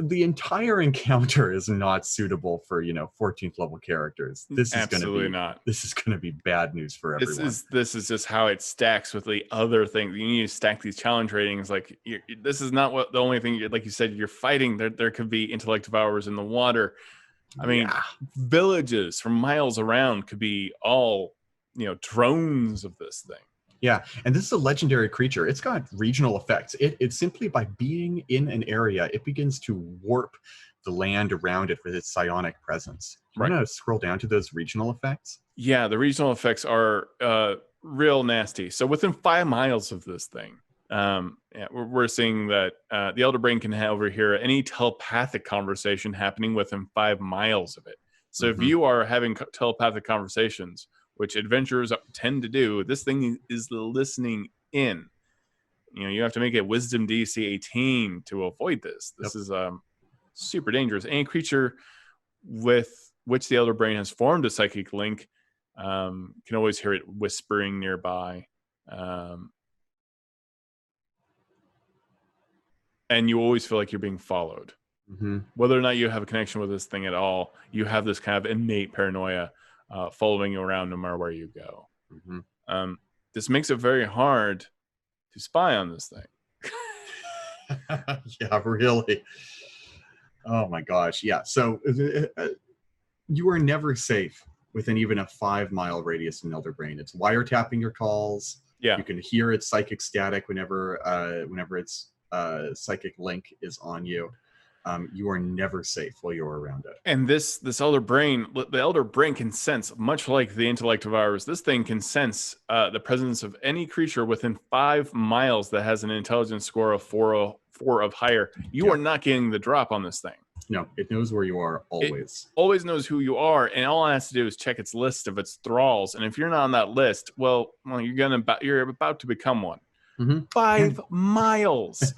the entire encounter is not suitable for 14th level characters. This is going to be bad news for everyone. This is just how it stacks with the other things. You need to stack these challenge ratings. Like this is not what the only thing, like you said, you're fighting. There could be Intellect Devourers in the water. I mean, villages from miles around could be all drones of this thing. Yeah, and this is a legendary creature. It's got regional effects. It simply by being in an area, it begins to warp the land around it with its psionic presence. You Right. want to scroll down to those regional effects? Yeah, the regional effects are real nasty. So within 5 miles of this thing, yeah, we're seeing that the Elder Brain can overhear any telepathic conversation happening within 5 miles of it. So if you are having telepathic conversations, which adventurers tend to do, this thing is listening in. You know, you have to make it Wisdom DC 18 to avoid this. This is super dangerous. Any creature with which the Elder Brain has formed a psychic link can always hear it whispering nearby. And you always feel like you're being followed. Whether or not you have a connection with this thing at all, you have this kind of innate paranoia following you around no matter where you go. This makes it very hard to spy on this thing. Yeah, really. Oh my gosh. Yeah. So you are never safe within even a 5-mile radius in Elder Brain. It's wiretapping your calls. Yeah. You can hear its psychic static whenever its psychic link is on you. You are never safe while you're around it. And this Elder Brain, the Elder Brain can sense, much like the Intellect Devourers, this thing can sense the presence of any creature within 5 miles that has an intelligence score of 4 of higher. You are not getting the drop on this thing. No, it knows where you are always. It always knows who you are, and all it has to do is check its list of its thralls. And if you're not on that list, well, you're about to become one. 5 miles.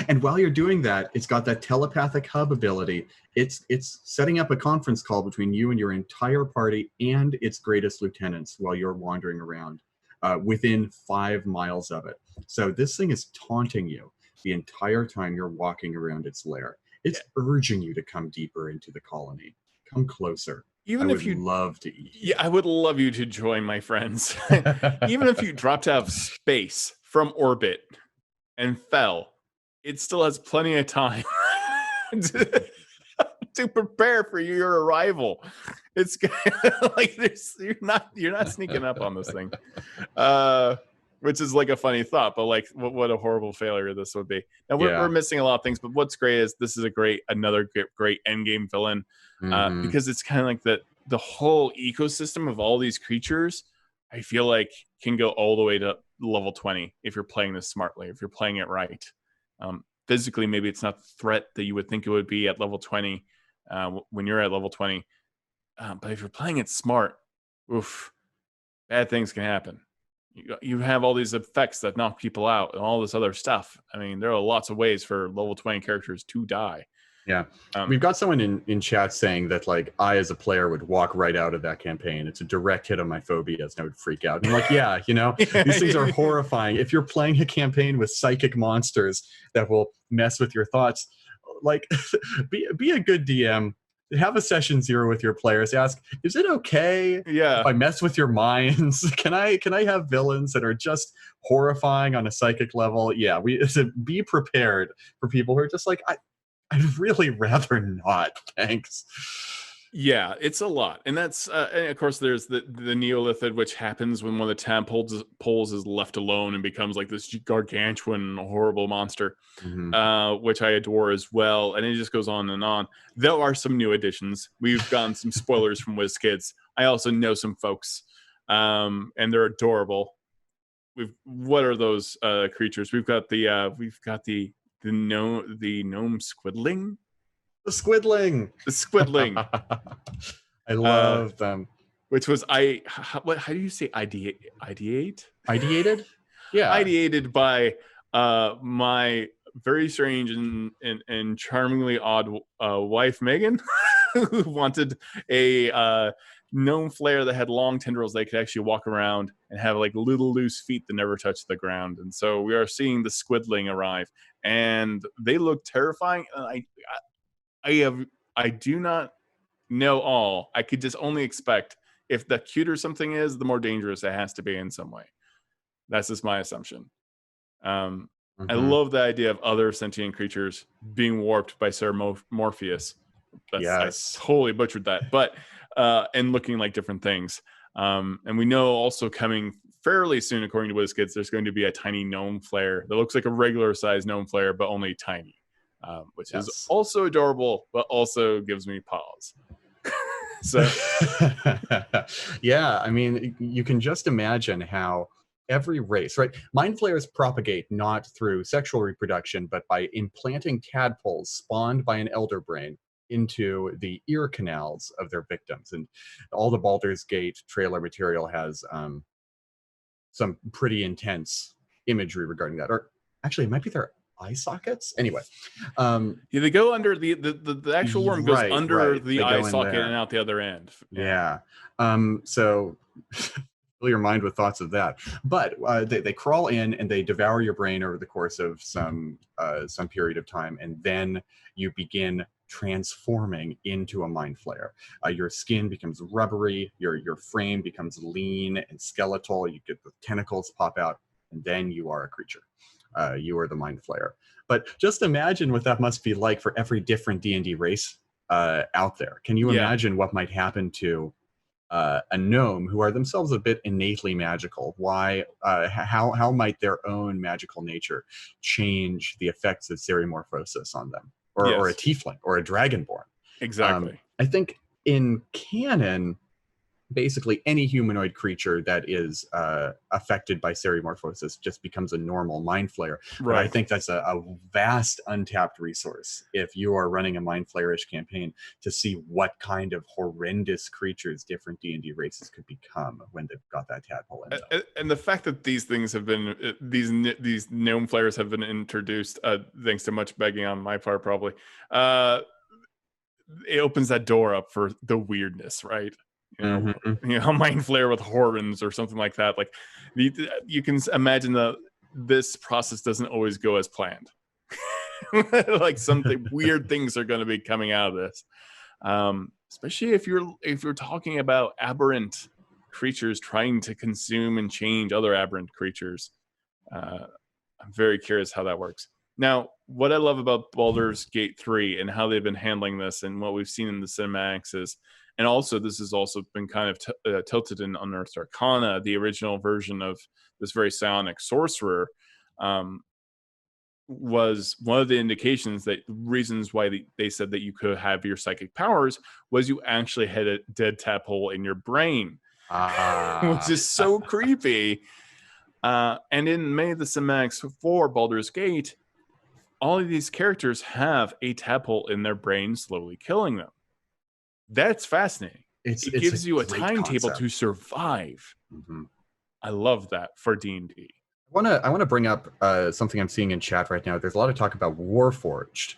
And while you're doing that, it's got that telepathic hub ability. It's setting up a conference call between you and your entire party and its greatest lieutenants while you're wandering around within 5 miles of it. So this thing is taunting you the entire time you're walking around its lair. It's urging you to come deeper into the colony. Come closer. Even if you love to eat. Yeah, I would love you to join, my friends. Even if you dropped out of space from orbit and fell, it still has plenty of time to prepare for your arrival. It's like you're not sneaking up on this thing, which is like a funny thought, but like what a horrible failure this would be. Now we're missing a lot of things, but what's great is this is another great endgame villain. Because it's kind of like the whole ecosystem of all these creatures, I feel like can go all the way to level 20 if you're playing this smartly, if you're playing it right. Physically, maybe it's not the threat that you would think it would be at level 20 when you're at level 20. But if you're playing it smart, bad things can happen. You have all these effects that knock people out and all this other stuff. I mean, there are lots of ways for level 20 characters to die. Yeah. We've got someone in chat saying that, like, I as a player would walk right out of that campaign. It's a direct hit on my phobias and I would freak out. And I'm like, yeah, these things are horrifying. If you're playing a campaign with psychic monsters that will mess with your thoughts, like, be a good DM. Have a session 0 with your players. Ask, is it okay if I mess with your minds? Can I have villains that are just horrifying on a psychic level? Yeah, be prepared for people who are just like, I'd really rather not, thanks. Yeah, it's a lot. And that's, and of course, there's the Neolithid, which happens when one of the tadpoles is left alone and becomes like this gargantuan, horrible monster, which I adore as well. And it just goes on and on. There are some new additions. We've gotten some spoilers from WizKids. I also know some folks, and they're adorable. What are those creatures? We've got the gnome squidling. The squidling. I love them. Which was how do you say ideate? Ideated? Yeah. Ideated by my very strange and charmingly odd wife Megan, who wanted a gnome Flayer that had long tendrils that could actually walk around and have like little loose feet that never touch the ground. And so we are seeing the squidling arrive, and they look terrifying. And I do not know all. I could just only expect if the cuter something is, the more dangerous it has to be in some way. That's just my assumption. I love the idea of other sentient creatures being warped by Sir Morpheus. I totally butchered that, but and looking like different things. And we know also coming fairly soon, according to WizKids, there's going to be a tiny gnome Flayer that looks like a regular size gnome Flayer, but only tiny. which is also adorable, but also gives me pause. So, yeah, I mean, you can just imagine how every race, right? Mind flayers propagate not through sexual reproduction, but by implanting tadpoles spawned by an elder brain into the ear canals of their victims. And all the Baldur's Gate trailer material has some pretty intense imagery regarding that. Or actually, it might be their eye sockets. Anyway, yeah, they go under the actual worm goes under the eye socket and out the other end. Yeah. So fill your mind with thoughts of that. But they crawl in and they devour your brain over the course of some period of time, and then you begin transforming into a mind flayer. Your skin becomes rubbery, your frame becomes lean and skeletal, you get the tentacles pop out, and then you are a creature. You are the mind flayer. But just imagine what that must be like for every different D&D race out there. Can you imagine what might happen to a gnome who are themselves a bit innately magical? Why? How might their own magical nature change the effects of cerimorphosis on them, or a tiefling, or a dragonborn? Exactly. I think in canon, basically any humanoid creature that is affected by cerimorphosis just becomes a normal mind flayer. Right. But I think that's a vast untapped resource if you are running a mind flayerish campaign, to see what kind of horrendous creatures different D&D races could become when they've got that tadpole in them. And the fact that these things have been, these gnome flayers have been introduced, thanks to much begging on my part, probably, it opens that door up for the weirdness, right? You know, mind flayer with horns or something like that. Like, you can imagine that this process doesn't always go as planned. Like, something weird things are going to be coming out of this, especially if you're talking about aberrant creatures trying to consume and change other aberrant creatures. I'm very curious how that works. Now, what I love about Baldur's Gate 3 and how they've been handling this, and what we've seen in the cinematics is, and also this has also been kind of tilted in Unearthed Arcana, the original version of this very psionic sorcerer, was one of the indications that reasons why they said that you could have your psychic powers was you actually had a dead tadpole in your brain, which is so creepy. And in many of the cinematics for Baldur's Gate, all of these characters have a tadpole in their brain slowly killing them. That's fascinating. It gives you a timetable to survive. I love that for D&D. I want to bring up something I'm seeing in chat right now. There's a lot of talk about Warforged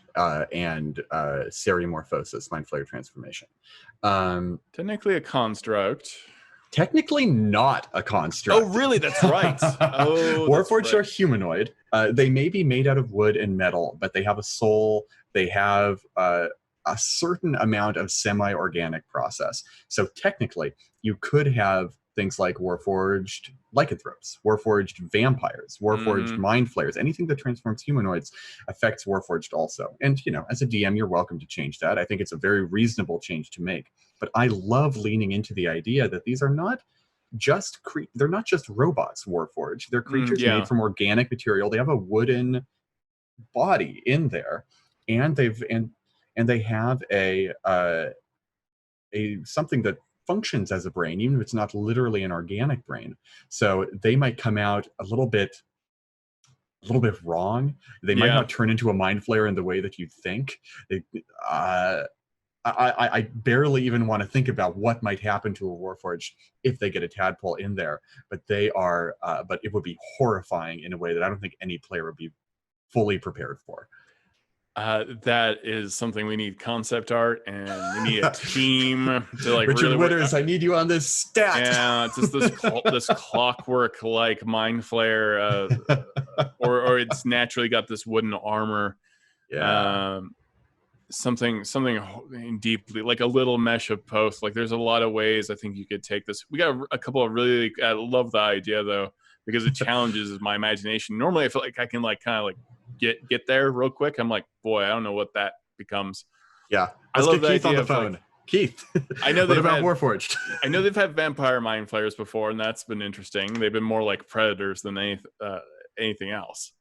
and cerimorphosis, mind flayer transformation. Technically a construct. Technically not a construct. Oh, really? That's right. Warforged are humanoid. They may be made out of wood and metal, but they have a soul. They have a certain amount of semi-organic process. So technically, you could have things like Warforged lycanthropes, Warforged vampires, Warforged mind flayers. Anything that transforms humanoids affects Warforged also. And, you know, as a DM, you're welcome to change that. I think it's a very reasonable change to make. But I love leaning into the idea that these are not just they're not just robots, Warforged. They're creatures made from organic material. They have a wooden body in there, and they have a something that functions as a brain, even if it's not literally an organic brain. So they might come out a little bit wrong. They might not turn into a mind flayer in the way that you think. I barely even want to think about what might happen to a Warforged if they get a tadpole in there, but but it would be horrifying in a way that I don't think any player would be fully prepared for. That is something we need concept art, and we need a team to like. Richard really Witters, I need you on this stat. Yeah, it's just this clockwork like mind flayer, or it's naturally got this wooden armor. Yeah. Something deeply like a little mesh of post. Like, there's a lot of ways I think you could take this. We got a couple of really. I love the idea though, because it challenges my imagination. Normally, I feel like I can like kind of like get there real quick. I'm like, boy, I don't know what that becomes. Yeah, let's get Keith on the phone. Like, Keith, I know what about Warforged? I know they've had vampire mind flayers before, and that's been interesting. They've been more like predators than anything else.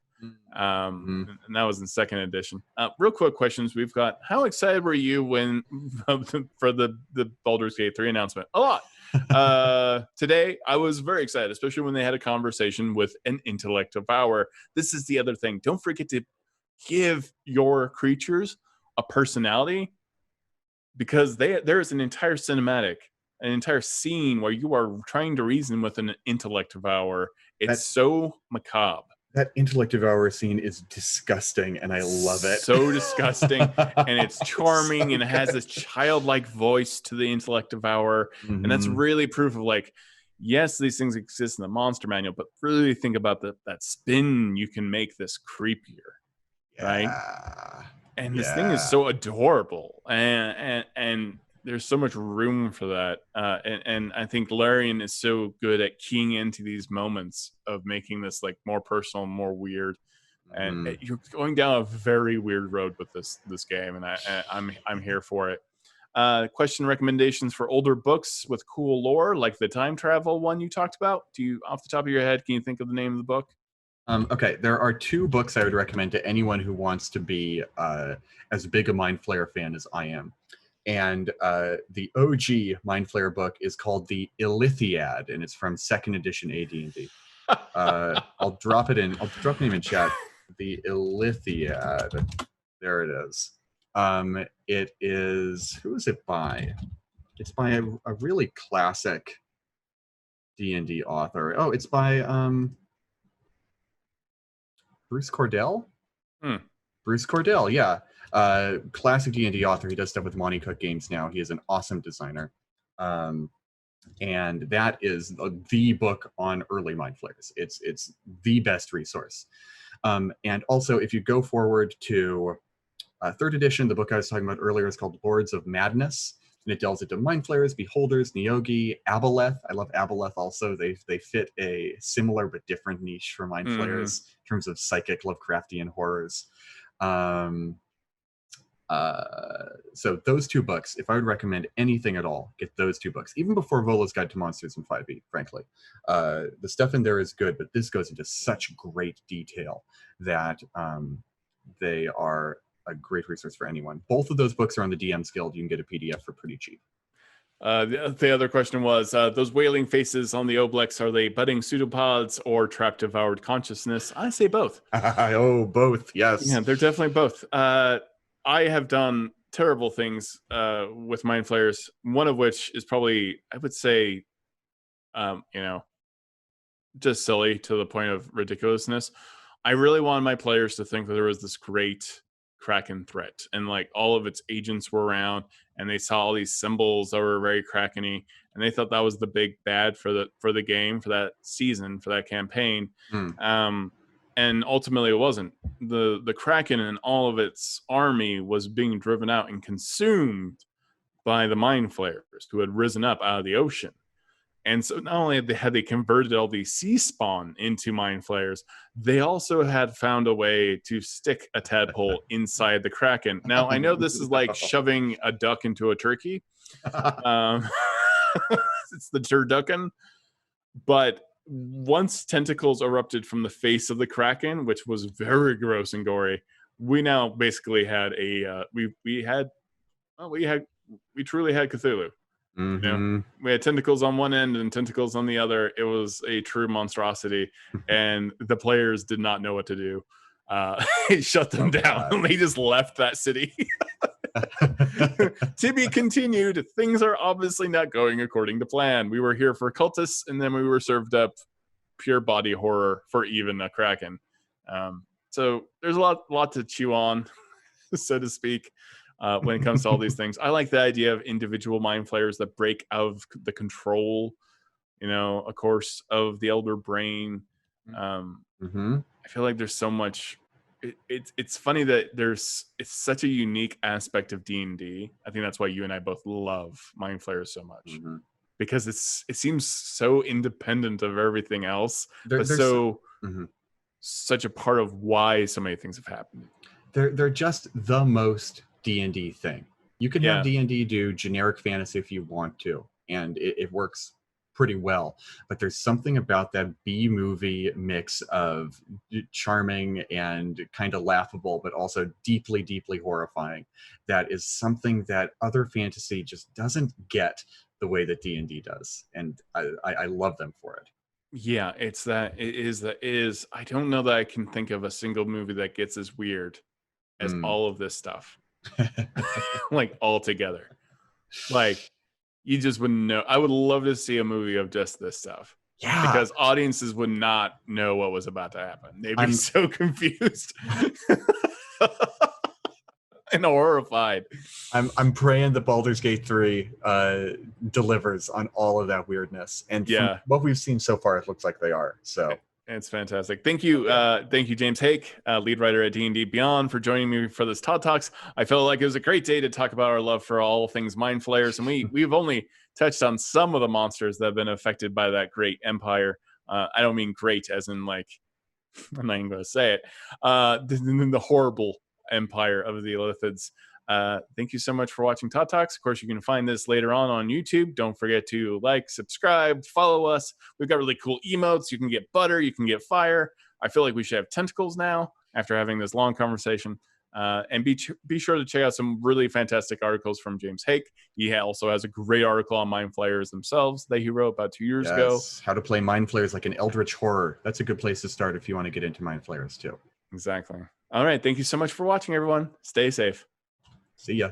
And that was in second edition. Real quick questions we've got. How excited were you when for the Baldur's Gate 3 announcement? A lot. Today, I was very excited, especially when they had a conversation with an Intellect Devourer. This is the other thing. Don't forget to give your creatures a personality, because there is an entire cinematic, an entire scene where you are trying to reason with an Intellect Devourer. It's so macabre. That Intellect Devourer scene is disgusting, and I love it. So disgusting, and it's charming, so and it has this childlike voice to the Intellect Devourer, and that's really proof of, like, yes, these things exist in the monster manual, but really think about that spin you can make this creepier, right? And this thing is so adorable, and there's so much room for that. And I think Larian is so good at keying into these moments of making this, like, more personal, more weird. And you're going down a very weird road with this game, and I'm here for it. Question recommendations for older books with cool lore, like the time travel one you talked about. Do you, off the top of your head, can you think of the name of the book? Okay, there are 2 books I would recommend to anyone who wants to be as big a Mind Flayer fan as I am. And the OG Mind Flayer book is called the Ilithiad, and it's from 2nd edition AD&D. I'll drop it in. I'll drop the name in chat. The Ilithiad. There it is. It is. Who is it by? It's by a really classic D&D author. Oh, it's by Bruce Cordell. Bruce Cordell, yeah. Classic D&D author. He does stuff with Monty Cook Games now. He is an awesome designer. And that is the book on early Mind Flayers. It's the best resource. And also, if you go forward to 3rd edition, the book I was talking about earlier is called Lords of Madness. And it delves into Mind Flayers, Beholders, Neogi, Aboleth. I love Aboleth also. They fit a similar but different niche for Mind Flayers in terms of psychic Lovecraftian horrors. So those 2 books, if I would recommend anything at all, get those 2 books. Even before Vola's Guide to Monsters in 5e, frankly. The stuff in there is good, but this goes into such great detail that they are a great resource for anyone. Both of those books are on the DM's Guild. You can get a PDF for pretty cheap. The other question was, those wailing faces on the Oblex, are they budding pseudopods or trapped devoured consciousness? I say both. Oh, both, yes. Yeah, they're definitely both. I have done terrible things with Mind Flayers, one of which is probably, I would say, just silly to the point of ridiculousness. I really wanted my players to think that there was this great Kraken threat, and, like, all of its agents were around, and they saw all these symbols that were very Krakeny, and they thought that was the big bad for the game, for that season, for that campaign. And ultimately it wasn't. The Kraken and all of its army was being driven out and consumed by the Mind Flayers, who had risen up out of the ocean. And so not only had they converted all these sea spawn into Mind Flayers, they also had found a way to stick a tadpole inside the Kraken. Now, I know this is like shoving a duck into a turkey. It's the turducken. But once tentacles erupted from the face of the Kraken, which was very gross and gory, we now basically had we truly had Cthulhu. You know, we had tentacles on one end and tentacles on the other. It was a true monstrosity, and the players did not know what to do. It shut them down. They just left that city. To be continued. Things are obviously not going according to plan. We were here for cultists, and then we were served up pure body horror for even a Kraken. So there's a lot to chew on, so to speak. When it comes to all these things, I like the idea of individual Mind Flayers that break out of the control, of course, of the Elder Brain. I feel like there's so much. It's funny that it's such a unique aspect of D&D. I think that's why you and I both love Mind Flayers so much, because it seems so independent of everything else, but such a part of why so many things have happened. They're just the most D&D thing. You can have D&D do generic fantasy if you want to, and it works pretty well, but there's something about that B movie mix of charming and kind of laughable, but also deeply, deeply horrifying. That is something that other fantasy just doesn't get the way that D&D does, and I love them for it. Yeah, it is. I don't know that I can think of a single movie that gets as weird as all of this stuff, like all together. Like, you just wouldn't know. I would love to see a movie of just this stuff. Yeah, because audiences would not know what was about to happen. They'd be so confused and horrified. I'm praying that Baldur's Gate 3 delivers on all of that weirdness. And from what we've seen so far, it looks like they are. So it's fantastic. Thank you, James Haeck, lead writer at D&D Beyond, for joining me for this Todd Talks. I felt like it was a great day to talk about our love for all things Mind Flayers, and we've only touched on some of the monsters that have been affected by that great empire. I don't mean great as in like, I'm not even going to say it. The horrible empire of the Illithids. Thank you so much for watching Todd Talks. Of course, you can find this later on YouTube. Don't forget to like, subscribe, follow us. We've got really cool emotes. You can get butter. You can get fire. I feel like we should have tentacles now after having this long conversation. And be sure to check out some really fantastic articles from James Haeck. He also has a great article on Mind Flayers themselves that he wrote about 2 years ago. How to play Mind Flayers like an eldritch horror. That's a good place to start if you want to get into Mind Flayers too. Exactly. All right. Thank you so much for watching, everyone. Stay safe. See ya.